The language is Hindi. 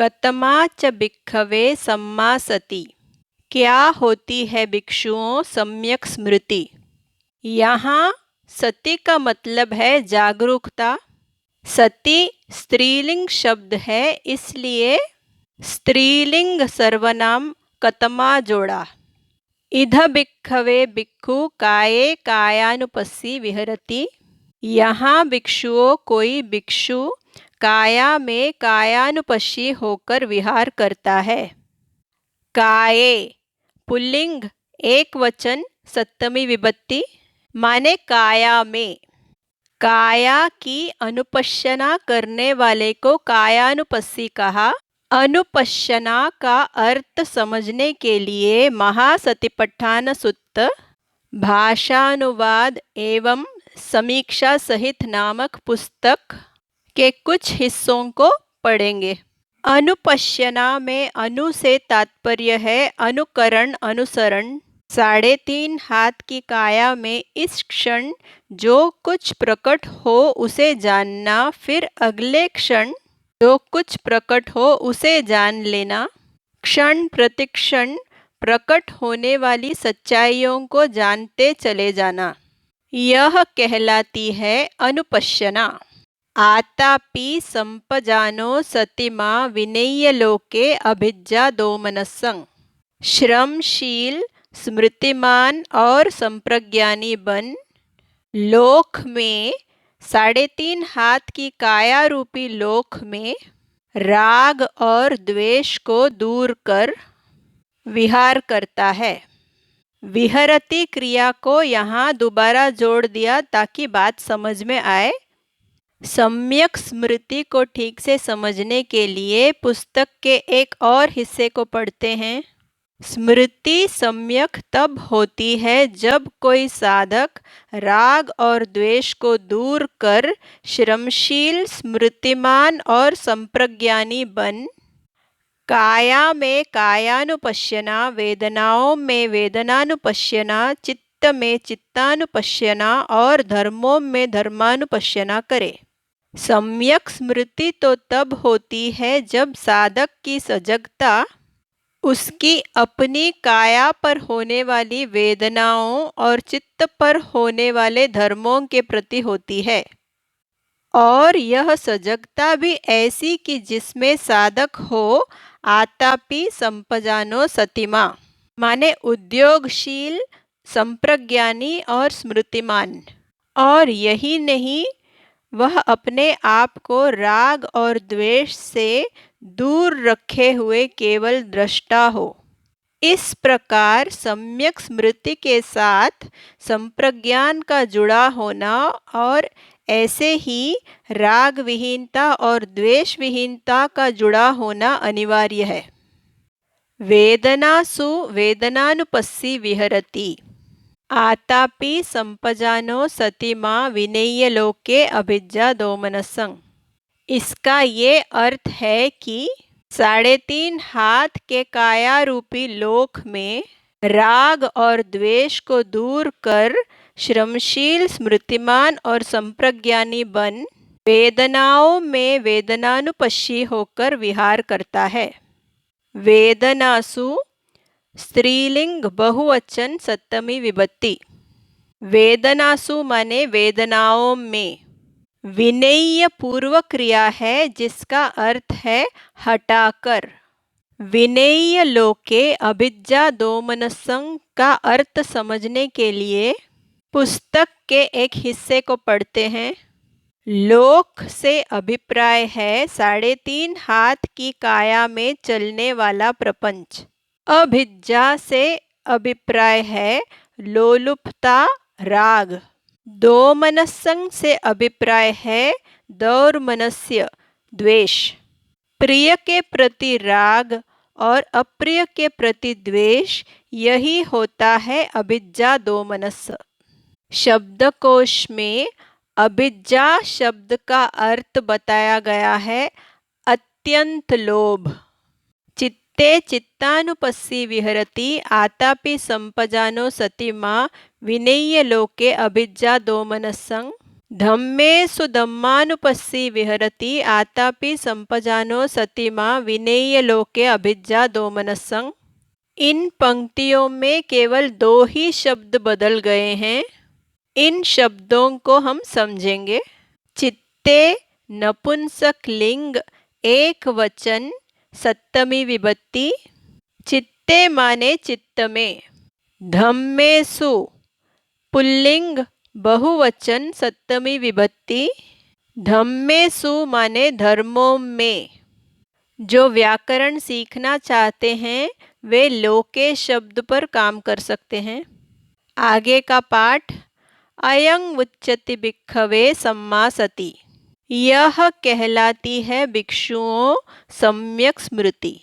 कतमा च भिक्खवे सम्मा सति। क्या होती है भिक्षुओं सम्यक स्मृति। यहाँ सती का मतलब है जागरूकता। सती स्त्रीलिंग शब्द है, इसलिए स्त्रीलिंग सर्वनाम कतमा जोड़ा। इध भिक्खवे भिक्खु काये कायानुपस्सी विहरति। यहाँ भिक्षुओं कोई भिक्षु काया में कायानुपस्सी होकर विहार करता है। काये पुल्लिंग एक वचन सप्तमी विभक्ति माने काया में। काया की अनुपश्यना करने वाले को कायानुपस्सी कहा। अनुपश्यना का अर्थ समझने के लिए महासतिपट्ठान सुत्त भाषानुवाद एवं समीक्षा सहित नामक पुस्तक के कुछ हिस्सों को पढ़ेंगे। अनुपश्यना में अनु से तात्पर्य है अनुकरण, अनुसरण। 3.5 हाथ की काया में इस क्षण जो कुछ प्रकट हो उसे जानना, फिर अगले क्षण जो कुछ प्रकट हो उसे जान लेना। क्षण प्रतिक्षण प्रकट होने वाली सच्चाइयों को जानते चले जाना, यह कहलाती है अनुपश्यना। आतापि संपजानो सतिमा विनेय लोके अभिज्ञा दोमनसं। श्रमशील, स्मृतिमान और संप्रज्ञानी बन लोक में 3.5 हाथ की काया रूपी लोक में राग और द्वेष को दूर कर विहार करता है। विहरती क्रिया को यहाँ दोबारा जोड़ दिया ताकि बात समझ में आए। सम्यक स्मृति को ठीक से समझने के लिए पुस्तक के एक और हिस्से को पढ़ते हैं। स्मृति सम्यक तब होती है जब कोई साधक राग और द्वेष को दूर कर श्रमशील, स्मृतिमान और संप्रज्ञानी बन काया में कायानुपश्यना, वेदनाओं में वेदनानुपश्यना, चित्त में चित्तानुपश्यना और धर्मों में धर्मानुपश्यना करे। सम्यक स्मृति तो तब होती है जब साधक की सजगता उसकी अपनी काया पर होने वाली वेदनाओं और चित्त पर होने वाले धर्मों के प्रति होती है, और यह सजगता भी ऐसी कि जिसमें साधक हो आतापि संपजानो सतिमा माने उद्योगशील, संप्रज्ञानी और स्मृतिमान। और यही नहीं, वह अपने आप को राग और द्वेष से दूर रखे हुए केवल दृष्टा हो। इस प्रकार सम्यक स्मृति के साथ संप्रज्ञान का जुड़ा होना और ऐसे ही राग विहीनता और द्वेष विहीनता का जुड़ा होना अनिवार्य है। वेदनासु वेदनानुपस्सी विहरति। आतापि संपजानो सतिमा विनेय लोके अभिज्ञा दोमनसं। इसका ये अर्थ है कि 3.5 हाथ के काया रूपी लोक में राग और द्वेष को दूर कर श्रमशील, स्मृतिमान और संप्रज्ञानी बन वेदनाओं में वेदनानुपस्सी होकर विहार करता है। वेदनासु स्त्रीलिंग बहुवचन सप्तमी विभक्ति। वेदनासु माने वेदनाओं में। विनेय पूर्व क्रिया है जिसका अर्थ है हटाकर। विनेय लोके अभिज्ञा दोमनसं का अर्थ समझने के लिए पुस्तक के एक हिस्से को पढ़ते हैं। लोक से अभिप्राय है 3.5 हाथ की काया में चलने वाला प्रपंच। अभिज्ञा से अभिप्राय है लोलुपता, राग। दोमनसं से अभिप्राय है दौर्मनस्य, द्वेष। प्रिय के प्रति राग और अप्रिय के प्रति द्वेष, यही होता है अभिज्ञा दोमनस। शब्दकोश में अभिज्ञा शब्द का अर्थ बताया गया है अत्यंत लोभ। चित्ते चित्तानुपस्सी विहरति आतापि संपजानो सतिमा विनेय लोके अभिज्ञा दोमनसं। धम्मेषु धम्मानुपस्सी विहरति आतापि संपजानो सतीमा विनेय लोके अभिज्ञा दोमनसं। इन पंक्तियों में केवल 2 ही शब्द बदल गए हैं। इन शब्दों को हम समझेंगे। चित्ते नपुंसक लिंग एक वचन सप्तमी विभक्ति। चित्ते माने चित्त में। धम्मेषु पुल्लिंग बहुवचन सप्तमी विभक्ति। धम्मेषु माने धर्मों में। जो व्याकरण सीखना चाहते हैं वे लोके शब्द पर काम कर सकते हैं। आगे का पाठ। अयं उच्यते भिक्खवे सम्मा सती। यह कहलाती है भिक्षुओं सम्यक स्मृति।